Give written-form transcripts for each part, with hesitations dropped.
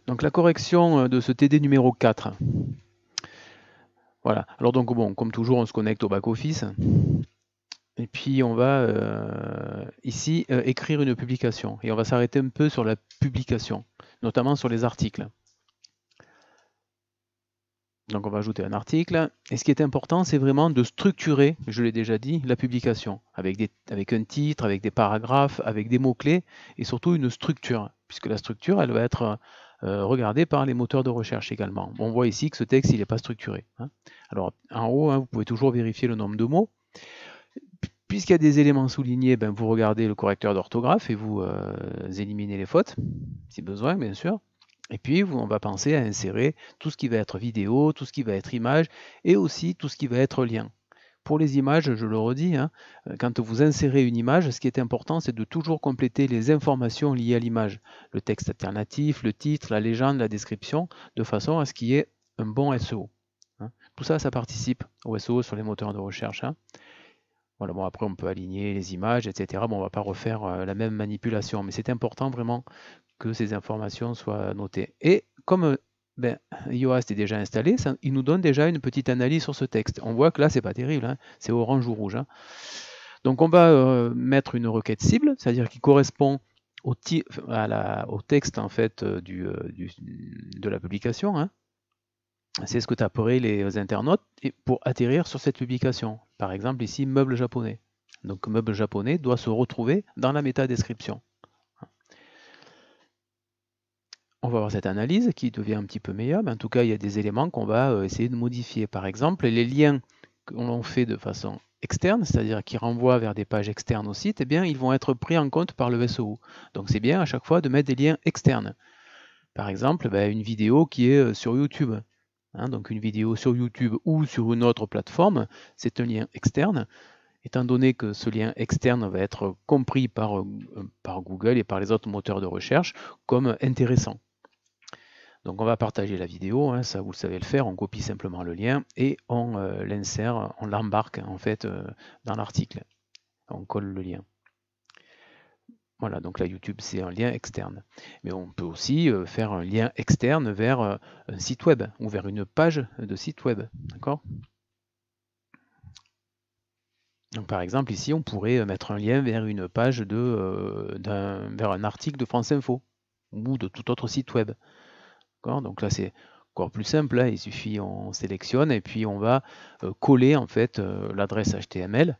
Donc la correction de ce TD numéro 4. Voilà. Alors donc bon, comme toujours, on se connecte au back-office. Et puis on va ici écrire une publication. Et on va s'arrêter un peu sur la publication, notamment sur les articles. Donc on va ajouter un article. Et ce qui est important, c'est vraiment de structurer, je l'ai déjà dit, la publication, avec un titre, avec des paragraphes, avec des mots-clés, et surtout une structure, puisque la structure, elle va être regardée par les moteurs de recherche également. On voit ici que ce texte, il n'est pas structuré. Hein. Alors en haut, vous pouvez toujours vérifier le nombre de mots. Puisqu'il y a des éléments soulignés, vous regardez le correcteur d'orthographe et vous éliminez les fautes, si besoin, bien sûr. Et puis, on va penser à insérer tout ce qui va être vidéo, tout ce qui va être image, et aussi tout ce qui va être lien. Pour les images, je le redis, hein, quand vous insérez une image, ce qui est important, c'est de toujours compléter les informations liées à l'image. Le texte alternatif, le titre, la légende, la description, de façon à ce qu'il y ait un bon SEO. Hein. Tout ça, ça participe au SEO sur les moteurs de recherche. Hein. Voilà, bon, après, on peut aligner les images, etc. Bon, on ne va pas refaire la même manipulation, mais c'est important vraiment que ces informations soient notées. Et comme Yoast est déjà installé, il nous donne déjà une petite analyse sur ce texte. On voit que là, c'est pas terrible, hein, c'est orange ou rouge. Hein. Donc on va mettre une requête cible, c'est-à-dire qui correspond au texte en fait de la publication. Hein. C'est ce que taperaient les internautes pour atterrir sur cette publication. Par exemple ici, meuble japonais. Donc meuble japonais doit se retrouver dans la métadescription. On va voir cette analyse qui devient un petit peu meilleure, mais en tout cas, il y a des éléments qu'on va essayer de modifier. Par exemple, les liens que l'on fait de façon externe, c'est-à-dire qui renvoient vers des pages externes au site, eh bien, ils vont être pris en compte par le SEO. Donc c'est bien à chaque fois de mettre des liens externes. Par exemple, une vidéo qui est sur YouTube. Hein, donc une vidéo sur YouTube ou sur une autre plateforme, c'est un lien externe. Étant donné que ce lien externe va être compris par Google et par les autres moteurs de recherche comme intéressant. Donc on va partager la vidéo, hein, ça vous savez le faire, on copie simplement le lien et on l'insère, on l'embarque en fait dans l'article. On colle le lien. Voilà, donc là YouTube c'est un lien externe. Mais on peut aussi faire un lien externe vers un site web ou vers une page de site web. D'accord ? Donc par exemple ici on pourrait mettre un lien vers une page vers un article de France Info ou de tout autre site web. Donc là c'est encore plus simple, hein. Il suffit, on sélectionne et puis on va coller en fait l'adresse HTML.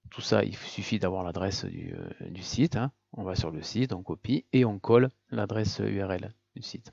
Tout ça, il suffit d'avoir l'adresse du site. Hein. On va sur le site, on copie et on colle l'adresse URL du site.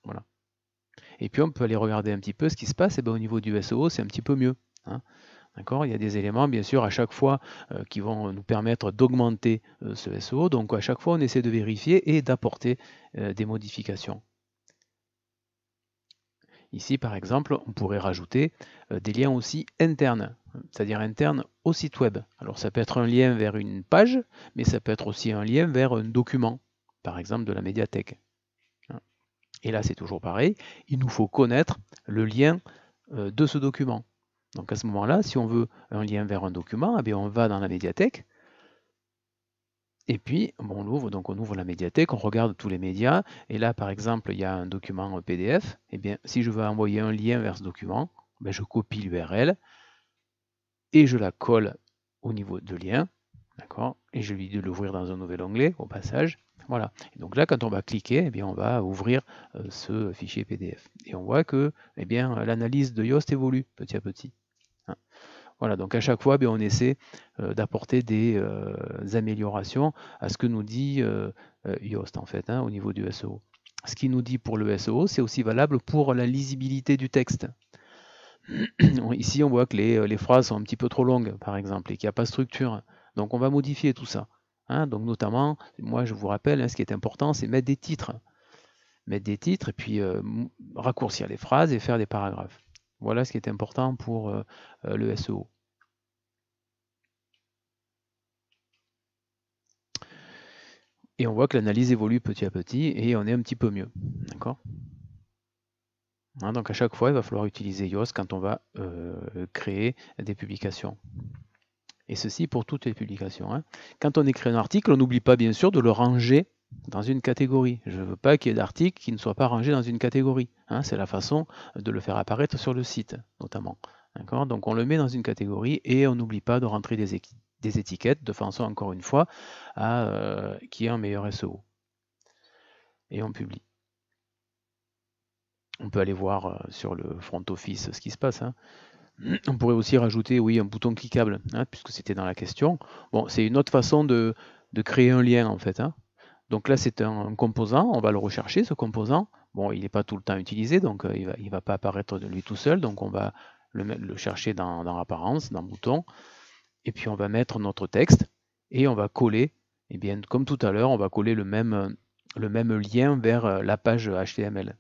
Voilà. Et puis on peut aller regarder un petit peu ce qui se passe. Et au niveau du SEO, c'est un petit peu mieux. Hein. D'accord ? Il y a des éléments, bien sûr, à chaque fois qui vont nous permettre d'augmenter ce SEO. Donc à chaque fois, on essaie de vérifier et d'apporter des modifications. Ici, par exemple, on pourrait rajouter des liens aussi internes, c'est-à-dire internes au site web. Alors ça peut être un lien vers une page, mais ça peut être aussi un lien vers un document, par exemple de la médiathèque. Et là, c'est toujours pareil, il nous faut connaître le lien de ce document. Donc à ce moment-là, si on veut un lien vers un document, eh bien on va dans la médiathèque, et puis on ouvre la médiathèque, on regarde tous les médias, et là par exemple il y a un document PDF, et bien si je veux envoyer un lien vers ce document, je copie l'URL et je la colle au niveau de lien, d'accord, et je lui dis de l'ouvrir dans un nouvel onglet au passage. Voilà. Et donc là, quand on va cliquer, eh bien, on va ouvrir ce fichier PDF. Et on voit que l'analyse de Yoast évolue petit à petit. Hein. Voilà, donc à chaque fois, on essaie d'apporter des améliorations à ce que nous dit Yoast en fait, hein, au niveau du SEO. Ce qu'il nous dit pour le SEO, c'est aussi valable pour la lisibilité du texte. Ici, on voit que les phrases sont un petit peu trop longues, par exemple, et qu'il n'y a pas de structure. Donc on va modifier tout ça. Hein, donc notamment, moi je vous rappelle, hein, ce qui est important, c'est mettre des titres. Mettre des titres et puis raccourcir les phrases et faire des paragraphes. Voilà ce qui est important pour le SEO. Et on voit que l'analyse évolue petit à petit et on est un petit peu mieux. D'accord ? Hein, donc à chaque fois, il va falloir utiliser Yoast quand on va créer des publications. Et ceci pour toutes les publications. Hein. Quand on écrit un article, on n'oublie pas bien sûr de le ranger dans une catégorie. Je ne veux pas qu'il y ait d'articles qui ne soient pas rangés dans une catégorie. Hein, c'est la façon de le faire apparaître sur le site, notamment. D'accord? Donc on le met dans une catégorie et on n'oublie pas de rentrer des étiquettes de façon, encore une fois, à qu'il y ait un meilleur SEO. Et on publie. On peut aller voir sur le front office ce qui se passe. Hein. On pourrait aussi rajouter, oui, un bouton cliquable, hein, puisque c'était dans la question. Bon, c'est une autre façon de créer un lien, en fait. Hein. Donc là, c'est un composant, on va le rechercher, ce composant. Bon, il n'est pas tout le temps utilisé, donc il va pas apparaître de lui tout seul, donc on va le chercher dans Apparence, dans Bouton, et puis on va mettre notre texte, et on va coller, et bien, comme tout à l'heure, on va coller le même lien vers la page HTML.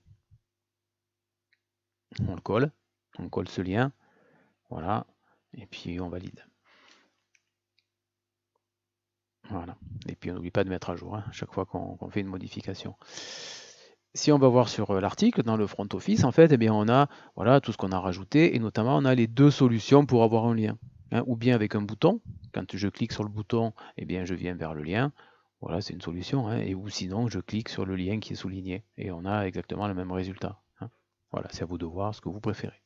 On colle ce lien, voilà, et puis on valide. Voilà. Et puis on n'oublie pas de mettre à jour hein, chaque fois qu'on fait une modification. Si on va voir sur l'article, dans le front office, en fait, eh bien, on a voilà, tout ce qu'on a rajouté, et notamment on a les deux solutions pour avoir un lien. Hein, ou bien avec un bouton, quand je clique sur le bouton, eh bien, je viens vers le lien. Voilà, c'est une solution. Hein, ou sinon, je clique sur le lien qui est souligné, et on a exactement le même résultat. Hein. Voilà, c'est à vous de voir ce que vous préférez.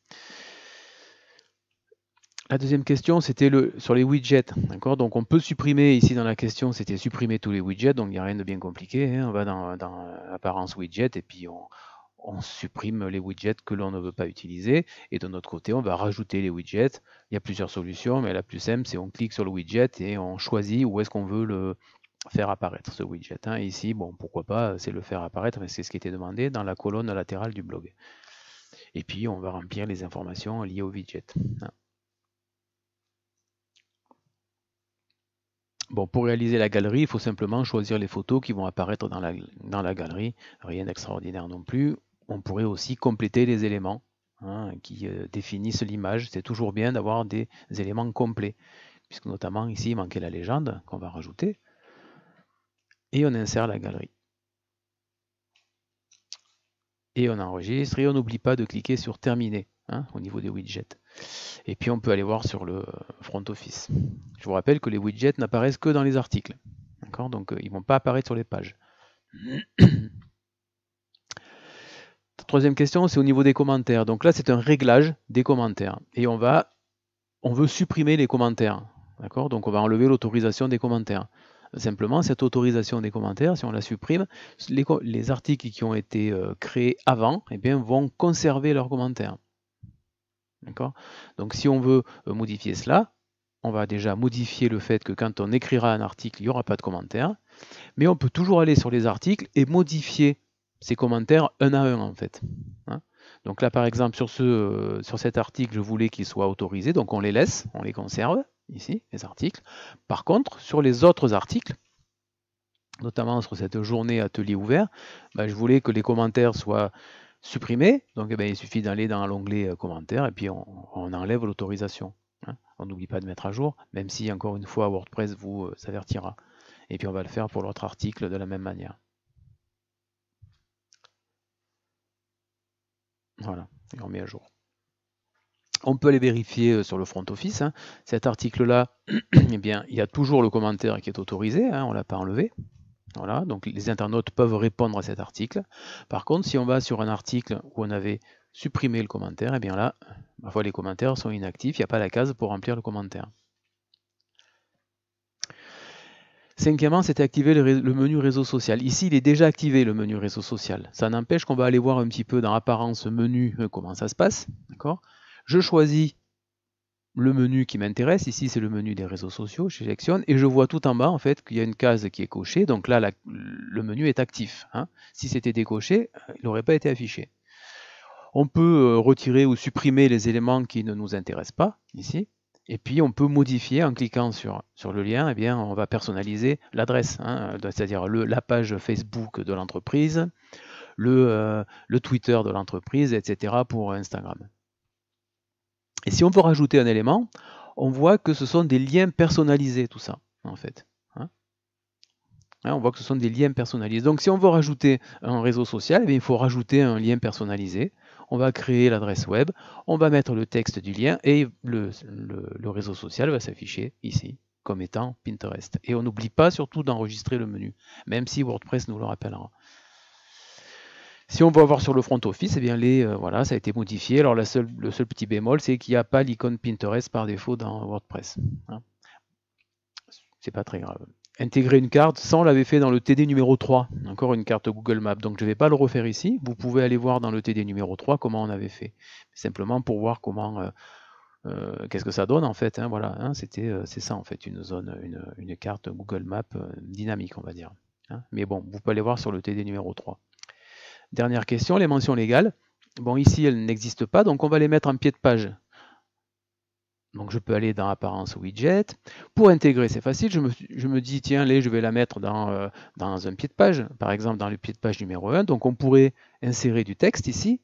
La deuxième question, c'était sur les widgets. Donc on peut supprimer, ici dans la question, c'était supprimer tous les widgets, donc il n'y a rien de bien compliqué. Hein. On va dans Apparence widget et puis on supprime les widgets que l'on ne veut pas utiliser. Et de notre côté, on va rajouter les widgets. Il y a plusieurs solutions, mais la plus simple, c'est on clique sur le widget et on choisit où est-ce qu'on veut le faire apparaître, ce widget. Hein. Ici, bon, pourquoi pas, c'est le faire apparaître, mais c'est ce qui était demandé dans la colonne latérale du blog. Et puis, on va remplir les informations liées au widget. Hein. Bon, pour réaliser la galerie, il faut simplement choisir les photos qui vont apparaître dans la galerie. Rien d'extraordinaire non plus. On pourrait aussi compléter les éléments hein, qui définissent l'image. C'est toujours bien d'avoir des éléments complets, puisque notamment ici, il manquait la légende qu'on va rajouter. Et on insère la galerie. Et on enregistre et on n'oublie pas de cliquer sur Terminer hein, au niveau des widgets. Et puis on peut aller voir sur le front office. Je vous rappelle que les widgets n'apparaissent que dans les articles. Donc ils ne vont pas apparaître sur les pages. Troisième question, c'est au niveau des commentaires. Donc là, c'est un réglage des commentaires. Et on veut supprimer les commentaires. Donc on va enlever l'autorisation des commentaires. Simplement, cette autorisation des commentaires, si on la supprime, les articles qui ont été créés avant eh bien, vont conserver leurs commentaires. Donc si on veut modifier cela, on va déjà modifier le fait que quand on écrira un article, il n'y aura pas de commentaires. Mais on peut toujours aller sur les articles et modifier ces commentaires un à un en fait. Hein. Donc là par exemple sur cet article, je voulais qu'il soit autorisé, donc on les laisse, on les conserve, ici, les articles. Par contre, sur les autres articles, notamment sur cette journée atelier ouvert, je voulais que les commentaires soient supprimés, donc il suffit d'aller dans l'onglet commentaires et puis on enlève l'autorisation. Hein. On n'oublie pas de mettre à jour, même si encore une fois WordPress vous avertira. Et puis on va le faire pour l'autre article de la même manière. Voilà, et on met à jour. On peut les vérifier sur le front office. Hein. Cet article-là, eh bien, il y a toujours le commentaire qui est autorisé, hein, on ne l'a pas enlevé. Voilà, donc les internautes peuvent répondre à cet article. Par contre, si on va sur un article où on avait supprimé le commentaire, eh bien là, parfois les commentaires sont inactifs, il n'y a pas la case pour remplir le commentaire. Cinquièmement, c'était activer le menu réseau social. Ici, il est déjà activé le menu réseau social. Ça n'empêche qu'on va aller voir un petit peu dans Apparence menu comment ça se passe. Je choisis le menu qui m'intéresse. Ici, c'est le menu des réseaux sociaux. Je sélectionne et je vois tout en bas en fait qu'il y a une case qui est cochée. Donc là, le menu est actif. Hein. Si c'était décoché, il n'aurait pas été affiché. On peut retirer ou supprimer les éléments qui ne nous intéressent pas ici. Et puis on peut modifier en cliquant sur le lien, eh bien, on va personnaliser l'adresse, hein, c'est-à-dire la page Facebook de l'entreprise, le Twitter de l'entreprise, etc. pour Instagram. Et si on veut rajouter un élément, on voit que ce sont des liens personnalisés, tout ça, en fait. Hein. On voit que ce sont des liens personnalisés. Donc si on veut rajouter un réseau social, eh bien, il faut rajouter un lien personnalisé. On va créer l'adresse web, on va mettre le texte du lien et le réseau social va s'afficher ici, comme étant Pinterest. Et on n'oublie pas surtout d'enregistrer le menu, même si WordPress nous le rappellera. Si on va voir sur le front office, eh bien voilà, ça a été modifié. Alors le seul petit bémol, c'est qu'il n'y a pas l'icône Pinterest par défaut dans WordPress. Hein. C'est pas très grave. Intégrer une carte, ça on l'avait fait dans le TD numéro 3, encore une carte Google Maps. Donc je ne vais pas le refaire ici. Vous pouvez aller voir dans le TD numéro 3 comment on avait fait. Simplement pour voir comment qu'est-ce que ça donne en fait. Hein, voilà, hein, c'est ça en fait, une zone, une carte Google Maps dynamique, on va dire. Hein. Mais bon, vous pouvez aller voir sur le TD numéro 3. Dernière question, les mentions légales. Bon, ici, elles n'existent pas, donc on va les mettre en pied de page. Donc je peux aller dans Apparence Widget. Pour intégrer, c'est facile. Je me dis, tiens, je vais la mettre dans un pied de page, par exemple dans le pied de page numéro 1. Donc on pourrait insérer du texte ici,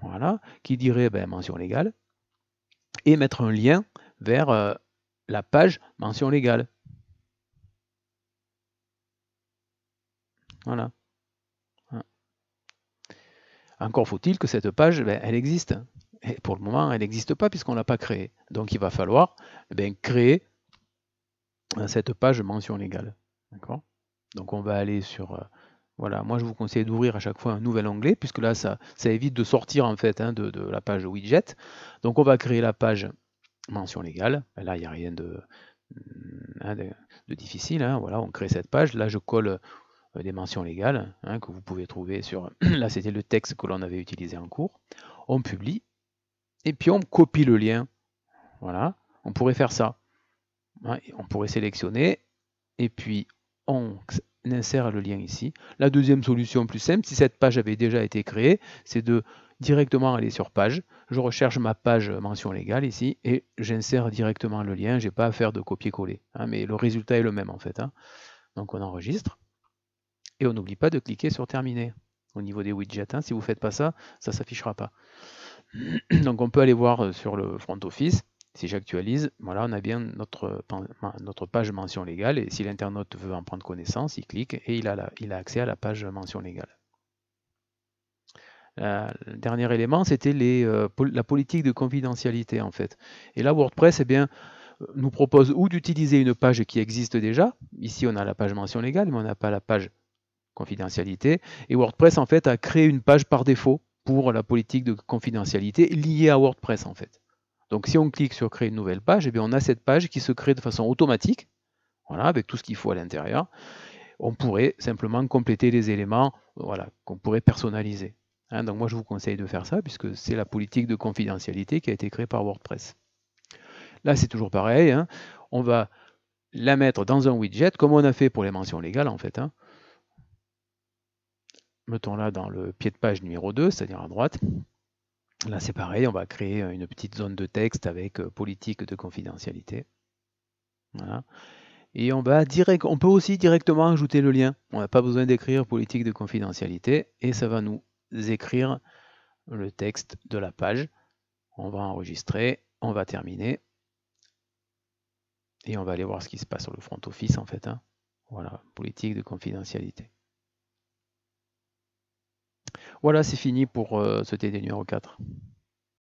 voilà, qui dirait mention légale, et mettre un lien vers la page mention légale. Voilà. Encore faut-il que cette page, elle existe. Et pour le moment, elle n'existe pas puisqu'on ne l'a pas créée. Donc il va falloir créer cette page mention légale. D'accord ? Donc on va aller sur... voilà, moi je vous conseille d'ouvrir à chaque fois un nouvel onglet, puisque là ça évite de sortir en fait de la page widget. Donc on va créer la page mention légale. Là il n'y a rien de difficile. Hein. Voilà, on crée cette page. Là je colle des mentions légales que vous pouvez trouver sur... là c'était le texte que l'on avait utilisé en cours. On publie. Et puis on copie le lien. Voilà, on pourrait faire ça. On pourrait sélectionner et puis on insère le lien ici. La deuxième solution plus simple, si cette page avait déjà été créée, c'est de directement aller sur page. Je recherche ma page mention légale ici et j'insère directement le lien. Je n'ai pas à faire de copier-coller. Mais le résultat est le même en fait. Donc on enregistre et on n'oublie pas de cliquer sur terminer. Au niveau des widgets, si vous ne faites pas ça, ça ne s'affichera pas. Donc on peut aller voir sur le front office. Si j'actualise, voilà, on a bien notre page mention légale et si l'internaute veut en prendre connaissance, il clique et il a accès à la page mention légale. Le dernier élément, c'était la politique de confidentialité en fait. Et là, WordPress nous propose ou d'utiliser une page qui existe déjà. Ici, on a la page mention légale, mais on n'a pas la page confidentialité. Et WordPress en fait a créé une page par défaut pour la politique de confidentialité liée à WordPress en fait. Donc si on clique sur créer une nouvelle page, on a cette page qui se crée de façon automatique, voilà, avec tout ce qu'il faut à l'intérieur. On pourrait simplement compléter les éléments voilà, qu'on pourrait personnaliser. Donc moi je vous conseille de faire ça puisque c'est la politique de confidentialité qui a été créée par WordPress. Là c'est toujours pareil, on va la mettre dans un widget comme on a fait pour les mentions légales en fait. Mettons-la dans le pied de page numéro 2, c'est-à-dire à droite. Là, c'est pareil, on va créer une petite zone de texte avec politique de confidentialité. Voilà. Et on peut aussi directement ajouter le lien. On n'a pas besoin d'écrire politique de confidentialité et ça va nous écrire le texte de la page. On va enregistrer, on va terminer et on va aller voir ce qui se passe sur le front office en fait. Voilà, politique de confidentialité. Voilà, c'est fini pour ce TD numéro 4.